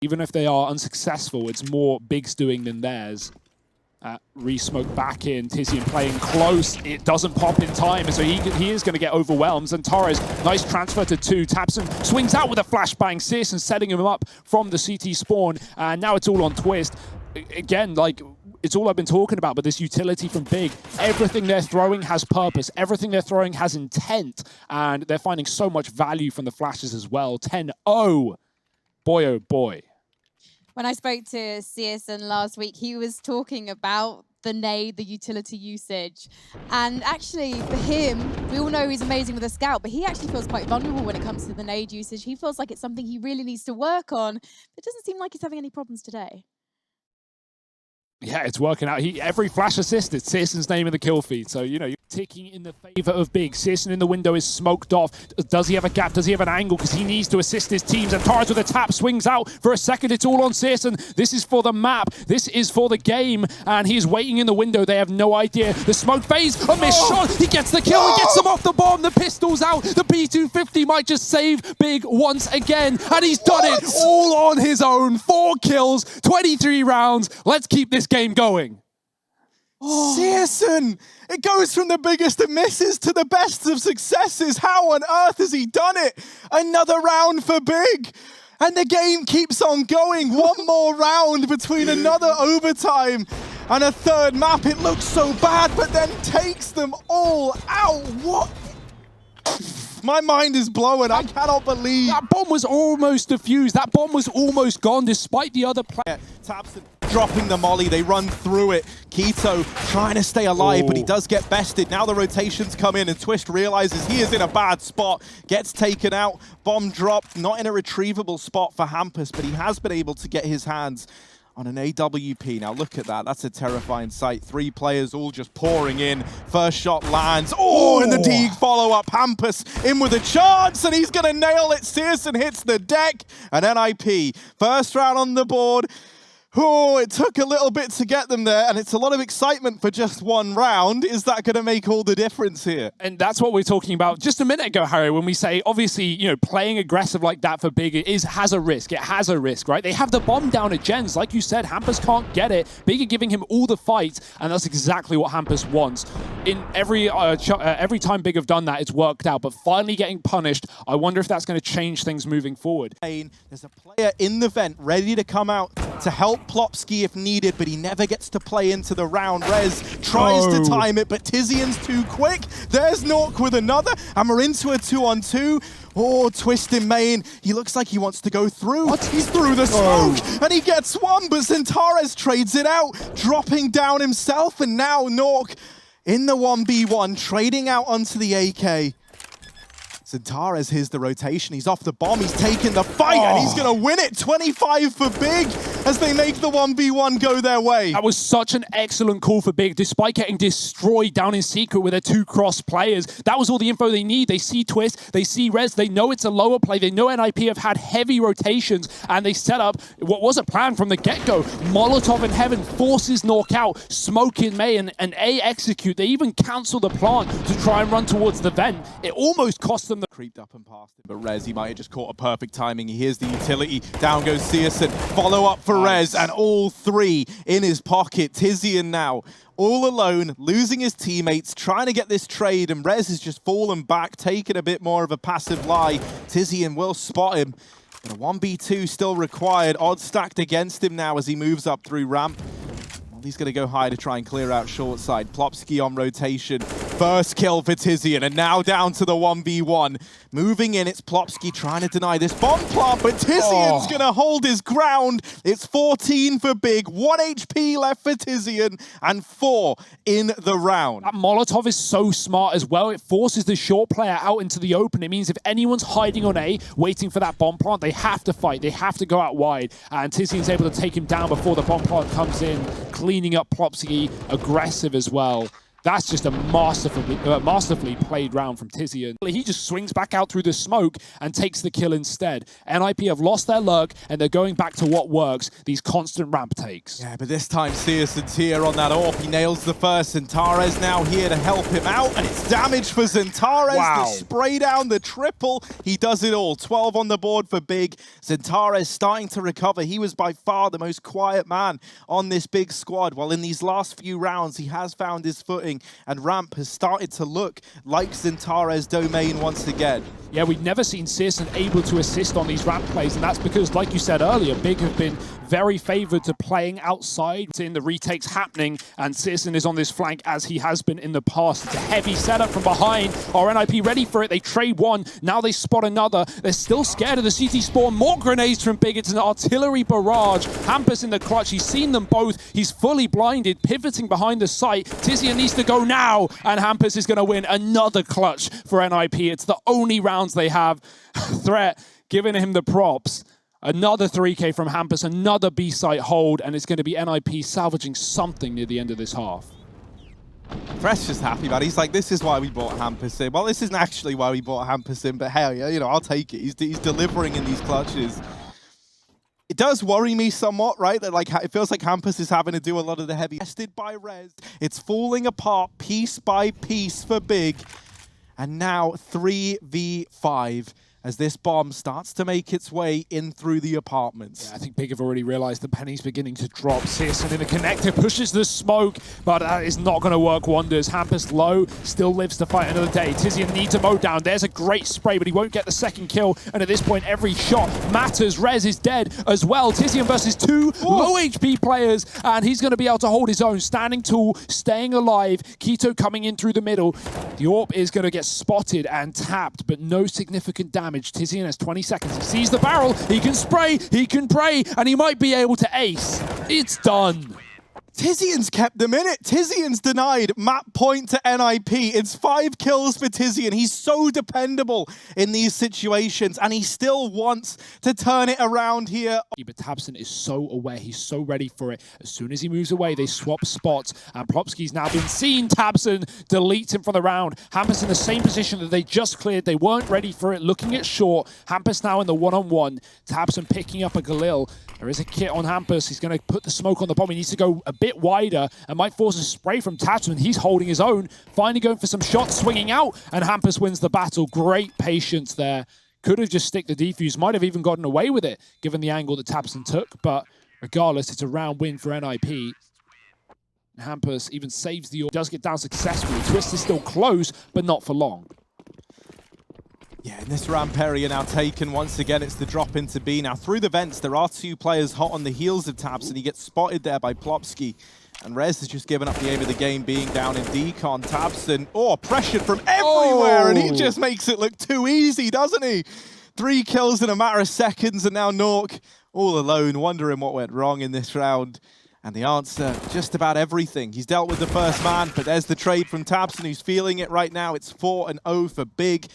Even if they are unsuccessful, it's more Big's doing than theirs. Re-smoke back in, tiziaN playing close. It doesn't pop in time, so he is going to get overwhelmed. XANTARES, nice transfer to 2. tabseN swings out with a flashbang. syrsoN setting him up from the CT spawn, and now it's all on Twist. Again, like, it's all I've been talking about, but this utility from Big, everything they're throwing has purpose, everything they're throwing has intent, and they're finding so much value from the flashes as well. 10-0. Boy, oh boy. When I spoke to syrsoN last week, he was talking about the nade, the utility usage. And actually, for him, we all know he's amazing with a scout, but he actually feels quite vulnerable when it comes to the nade usage. He feels like it's something he really needs to work on. It doesn't seem like he's having any problems today. Yeah, it's working out. Every flash assist, it's syrsoN's name in the kill feed. So, you know, you're ticking in the favor of Big. syrsoN in the window is smoked off. Does he have a gap? Does he have an angle? Because he needs to assist his teams. And XANTARES with a tap swings out. For a second, it's all on syrsoN. This is for the map. This is for the game. And he's waiting in the window. They have no idea. The smoke phase, a missed shot. He gets the kill. He gets him off the bomb. The pistol's out. The P250 might just save Big once again. And he's done it all on his own. 4 kills, 23 rounds. Let's keep this game going. syrsoN! It goes from the biggest of misses to the best of successes. How on earth has he done it? Another round for Big. And the game keeps on going. One more round between another overtime and a third map. It looks so bad, but then takes them all out. What? My mind is blowing. I cannot believe. That bomb was almost defused. That bomb was almost gone despite the other player. tabseN dropping the molly. They run through it. k1to trying to stay alive, but he does get bested. Now the rotations come in and Twist realizes he is in a bad spot. Gets taken out. Bomb dropped. Not in a retrievable spot for hampus, but he has been able to get his hands on an AWP. Now look at that. That's a terrifying sight. 3 players all just pouring in. First shot lands. Oh, and the Deeg follow-up. hampus in with a chance, and he's going to nail it. syrsoN hits the deck. And NIP, first round on the board. Oh, it took a little bit to get them there, and it's a lot of excitement for just one round. Is that going to make all the difference here? And that's what we're talking about just a minute ago, Harry, when we say, obviously, you know, playing aggressive like that for Big has a risk. It has a risk, right? They have the bomb down at Gens. Like you said, hampus can't get it. Big are giving him all the fight, and that's exactly what hampus wants. In every time Big have done that, it's worked out, but finally getting punished, I wonder if that's going to change things moving forward. There's a player in the vent ready to come out to help plopsky if needed, but he never gets to play into the round. Rez tries to time it, but tiziaN's too quick. There's Nork with another, and we're into a 2-on-2. Oh, Twist in main. He looks like he wants to go through. What? He's through the smoke, and he gets one, but XANTARES trades it out, dropping down himself, and now Nork in the 1v1, trading out onto the AK. XANTARES hears the rotation. He's off the bomb. He's taking the fight, and he's going to win it. 25 for Big as they make the 1v1 go their way. That was such an excellent call for Big, despite getting destroyed down in secret with their 2 cross players. That was all the info they need. They see Twist, they see Rez, they know it's a lower play, they know NIP have had heavy rotations, and they set up what was a plan from the get-go. Molotov in heaven forces Nork out, smoke in May, and A execute. They even cancel the plant to try and run towards the vent. It almost cost them. Creeped up and past him, but Rez, he might have just caught a perfect timing. He hears the utility. Down goes syrsoN. Follow up for Rez, and all 3 in his pocket. tiziaN now all alone, losing his teammates, trying to get this trade, and Rez has just fallen back, taking a bit more of a passive lie. tiziaN will spot him, but a 1v2 still required. Odds stacked against him now as he moves up through ramp. He's going to go high to try and clear out short side. plopsky on rotation. First kill for tiziaN, and now down to the 1v1. Moving in, it's plopsky trying to deny this bomb plant, but tiziaN's going to hold his ground. It's 14 for Big, 1 HP left for tiziaN, and 4 in the round. That Molotov is so smart as well. It forces the short player out into the open. It means if anyone's hiding on A, waiting for that bomb plant, they have to fight. They have to go out wide, and tiziaN's able to take him down before the bomb plant comes in, cleaning up plopsky, aggressive as well. That's just a masterfully played round from tiziaN. He just swings back out through the smoke and takes the kill instead. NIP have lost their luck, and they're going back to what works, these constant ramp takes. Yeah, but this time syrsoN's here on that AWP. He nails the first. XANTARES now here to help him out, and it's damage for XANTARES. Wow. The spray down, the triple. He does it all. 12 on the board for Big. XANTARES starting to recover. He was by far the most quiet man on this Big squad. While in these last few rounds, he has found his footing, and ramp has started to look like XANTARES' domain once again. Yeah, we've never seen syrsoN able to assist on these ramp plays, and that's because, like you said earlier, Big have been very favored to playing outside, seeing the retakes happening, and syrsoN is on this flank as he has been in the past. It's a heavy setup from behind. Are NIP ready for it? They trade one, now they spot another. They're still scared of the CT spawn. More grenades from Big. It's an artillery barrage. Hampus in the clutch. He's seen them both. He's fully blinded, pivoting behind the site. tiziaN needs to go now, and Hampus is going to win another clutch for NIP. It's the only rounds they have. Threat giving him the props. Another 3K from Hampus, another B-site hold, and it's going to be NIP salvaging something near the end of this half. Threat's just happy, man. He's like, this is why we bought Hampus in. Well, this isn't actually why we bought Hampus in, but hell yeah, you know, I'll take it. He's delivering in these clutches. It does worry me somewhat, right? That like it feels like Hampus is having to do a lot of the heavy. Tested by Rez. It's falling apart piece by piece for Big. And now 3v5 as this bomb starts to make its way in through the apartments. Yeah, I think Big have already realized the penny's beginning to drop. syrsoN in the connector pushes the smoke, but that is not going to work wonders. Hampus low, still lives to fight another day. tiziaN needs a mow down. There's a great spray, but he won't get the second kill. And at this point, every shot matters. Rez is dead as well. tiziaN versus two low HP players, and he's going to be able to hold his own. Standing tall, staying alive. Keto coming in through the middle. The AWP is going to get spotted and tapped, but no significant damage. tiziaN has 20 seconds. He sees the barrel. He can spray. He can pray. And he might be able to ace. It's done. tiziaN's kept them in it. tiziaN's denied map point to NIP. It's 5 kills for tiziaN. He's so dependable in these situations, and he still wants to turn it around here. But tabseN is so aware. He's so ready for it. As soon as he moves away, they swap spots, and plopski's now been seen. tabseN deletes him from the round. Hampus in the same position that they just cleared. They weren't ready for it. Looking at short. Hampus now in the one-on-one. tabseN picking up a Galil. There is a kit on Hampus. He's going to put the smoke on the bomb. He needs to go a bit wider and might force a spray from tabseN. He's holding his own. Finally going for some shots, swinging out, and Hampus wins the battle. Great patience there. Could have just stick the defuse. Might have even gotten away with it, given the angle that tabseN took. But regardless, it's a round win for NIP. Hampus even saves the AWP. Does get down successfully. Twist is still close, but not for long. Yeah, and this ramp area now taken once again. It's the drop into B. Now through the vents, there are 2 players hot on the heels of tabseN. He gets spotted there by plopski. And Rez has just given up the aim of the game, being down in decon. tabseN, pressured from everywhere, and he just makes it look too easy, doesn't he? 3 kills in a matter of seconds, and now Nork all alone, wondering what went wrong in this round. And the answer, just about everything. He's dealt with the first man, but there's the trade from tabseN, who's feeling it right now. It's 4-0 for Big.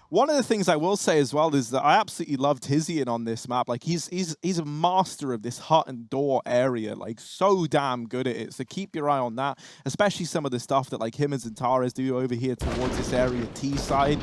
One of the things I will say as well is that I absolutely love tiziaN on this map. Like he's a master of this hut and door area, like so damn good at it. So keep your eye on that, especially some of the stuff that like him and XANTARES do over here towards this area T side.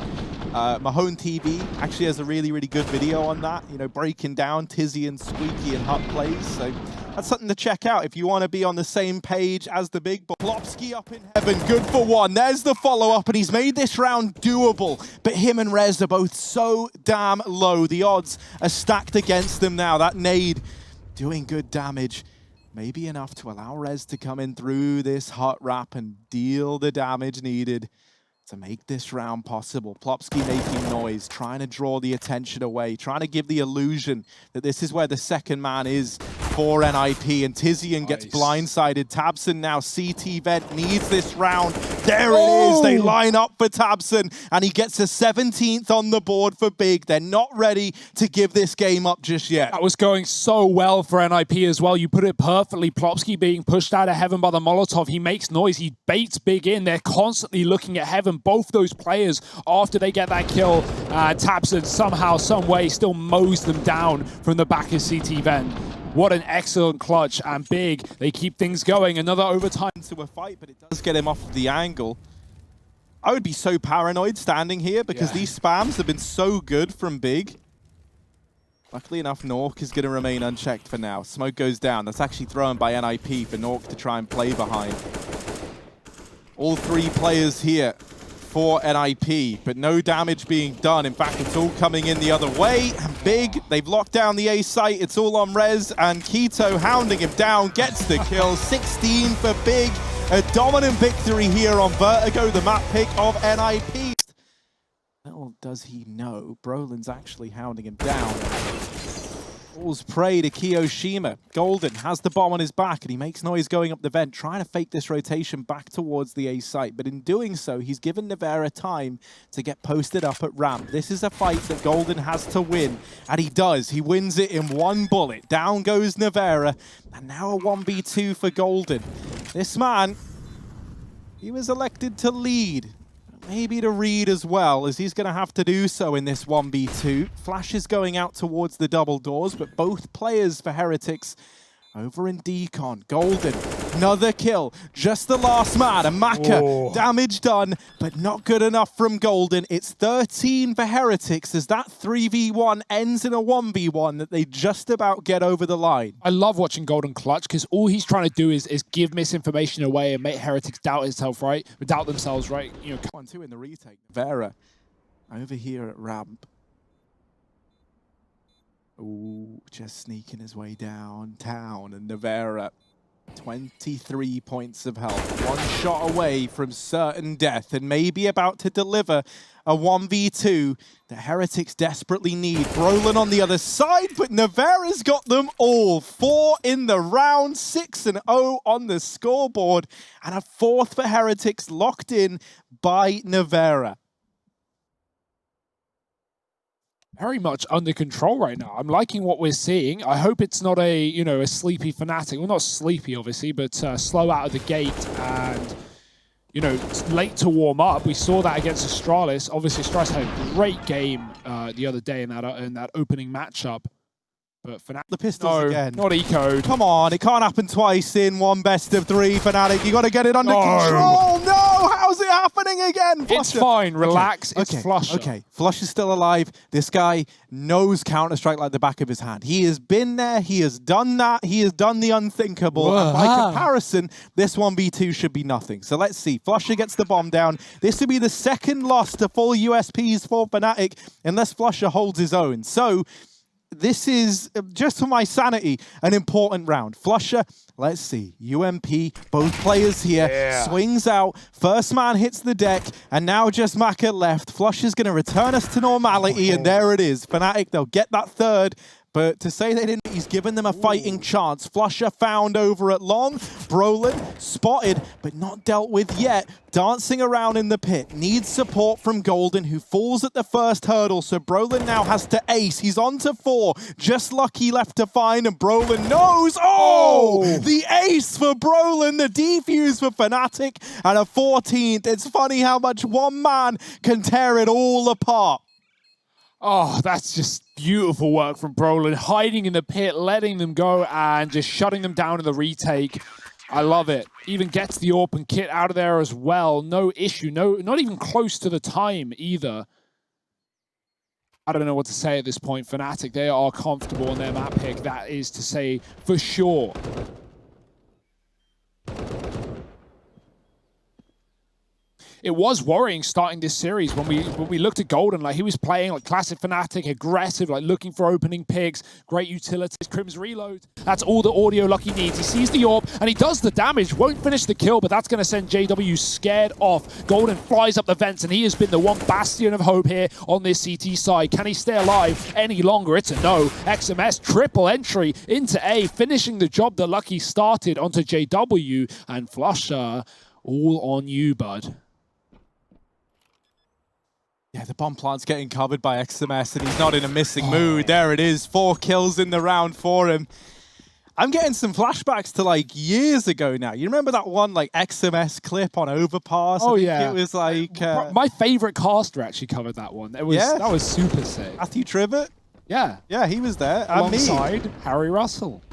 Mahone TV actually has a really good video on that, you know, breaking down tiziaN, squeaky, and hut plays. So that's something to check out if you want to be on the same page as the big boy. plopski up in heaven, good for one. There's the follow-up, and he's made this round doable. But him and Rez are both so damn low. The odds are stacked against them now. That nade doing good damage. Maybe enough to allow Rez to come in through this hot wrap and deal the damage needed to make this round possible. plopski making noise, trying to draw the attention away, trying to give the illusion that this is where the second man is for NIP, and tiziaN gets blindsided. tabseN now, CT vent, needs this round. There it is, they line up for tabseN, and he gets a 17th on the board for Big. They're not ready to give this game up just yet. That was going so well for NIP as well. You put it perfectly. plopski being pushed out of heaven by the Molotov. He makes noise, he baits Big in. They're constantly looking at heaven. Both those players, after they get that kill, tabseN somehow, some way, still mows them down from the back of CT vent. What an excellent clutch, and Big, they keep things going. Another overtime. Into a fight, but it does get him off of the angle. I would be so paranoid standing here because these spams have been so good from Big. Luckily enough, Nork is going to remain unchecked for now. Smoke goes down. That's actually thrown by NIP for Nork to try and play behind. All three players here for NIP, but no damage being done. In fact, it's all coming in the other way. And Big, they've locked down the A site. It's all on Rez, and Keto hounding him down, gets the kill. 16 for Big. A dominant victory here on Vertigo, the map pick of NIP. Little does he know, Brolin's actually hounding him down. Falls prey to Kiyoshima. Golden has the bomb on his back, and he makes noise going up the vent, trying to fake this rotation back towards the A site. But in doing so, he's given Nevera time to get posted up at ramp. This is a fight that Golden has to win, and he does. He wins it in one bullet. Down goes Nevera, and now a 1v2 for Golden. This man, he was elected to lead. Maybe to read as well, as he's going to have to do so in this 1v2. Flash is going out towards the double doors, but both players for Heretics over in Decon. Golden, another kill. Just the last man. And Maka, damage done, but not good enough from Golden. It's 13 for Heretics as that 3v1 ends in a 1v1 that they just about get over the line. I love watching Golden clutch because all he's trying to do is give misinformation away and make Heretics doubt himself, right? Doubt themselves, right? You know, 1-2 in the retake. Vera over here at ramp. Ooh, just sneaking his way downtown, and Nevera, 23 points of health. One shot away from certain death, and maybe about to deliver a 1v2 that Heretics desperately need. Brolin on the other side, but Nevera's got them all. 4 in the round, 6-0 on the scoreboard, and a 4th for Heretics locked in by Nevera. Very much under control right now. I'm liking what we're seeing. I hope it's not a, you know, a sleepy Fnatic. Well, not sleepy, obviously, but slow out of the gate and, you know, late to warm up. We saw that against Astralis. Obviously, Astralis had a great game the other day in that opening matchup. But Fnatic, the pistols again. Not eco'd. Come on, it can't happen twice in one best of 3, Fnatic. You got to get it under control. No, how's it happening again? Flusher. It's fine, relax. It's Flusher. Okay, Flush is still alive. This guy knows Counter-Strike like the back of his hand. He has been there. He has done that. He has done the unthinkable. And by comparison, this 1v2 should be nothing. So let's see. Flusher gets the bomb down. This will be the second loss to full USPs for Fnatic unless Flusher holds his own. So this is, just for my sanity, an important round. Flusher, let's see. UMP, both players here. Swings out. First man hits the deck. And now just Maka left. Flusher's going to return us to normality. And there it is. Fnatic, they'll get that third. But to say they didn't, he's given them a fighting chance. Flusher found over at long. Brolin spotted, but not dealt with yet. Dancing around in the pit. Needs support from Golden, who falls at the first hurdle. So Brolin now has to ace. He's on to 4. Just lucky left to find, and Brolin knows. Oh! The ace for Brolin. The defuse for Fnatic. And a 14th. It's funny how much one man can tear it all apart. Oh, that's just beautiful work from Brolin, hiding in the pit, letting them go, and just shutting them down in the retake. I love it. Even gets the AWP and kit out of there as well. No issue. No, not even close to the time either. I don't know what to say at this point. Fnatic, they are comfortable on their map pick. That is to say for sure. It was worrying starting this series when we looked at Golden. Like, he was playing like classic Fnatic, aggressive, like looking for opening picks, great utilities. Crim's reload. That's all the audio Lucky needs. He sees the AWP and he does the damage. Won't finish the kill, but that's going to send JW scared off. Golden flies up the vents, and he has been the one bastion of hope here on this CT side. Can he stay alive any longer? It's a no. XMS triple entry into A, finishing the job that Lucky started onto JW, and Flusher, all on you, bud. Yeah, the bomb plant's getting covered by XMS, and he's not in a missing mood. There it is, 4 kills in the round for him. I'm getting some flashbacks to like years ago now. You remember that one like XMS clip on Overpass? Oh yeah, it was like my favorite caster actually covered that one. It was that was super sick. Matthew Trivett. Yeah, he was there. Alongside Harry Russell.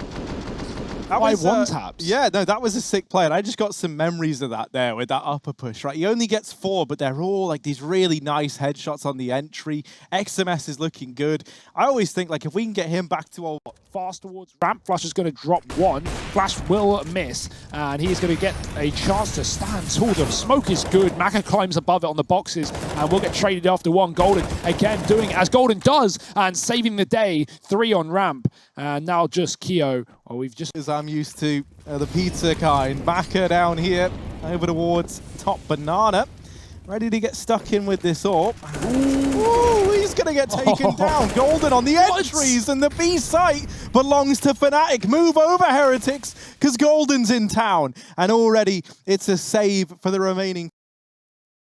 one taps. Yeah, no, that was a sick play, and I just got some memories of that there with that upper push, right? He only gets 4, but they're all like these really nice headshots on the entry. XMS is looking good. I always think, like, if we can get him back to our fast towards ramp, Flash is going to drop 1. Flash will miss, and he's going to get a chance to stand tall. The smoke is good. Maka climbs above it on the boxes, and we'll get traded after 1. Golden again doing as Golden does, and saving the day. 3 on ramp, and now just Keo. Oh, we've just... As I'm used to, the pizza kind. Maka down here, over towards top banana. Ready to get stuck in with this AWP. Ooh, he's going to get taken down. Golden on the entries, and the B site belongs to Fnatic. Move over, Heretics, because Golden's in town. And already it's a save for the remaining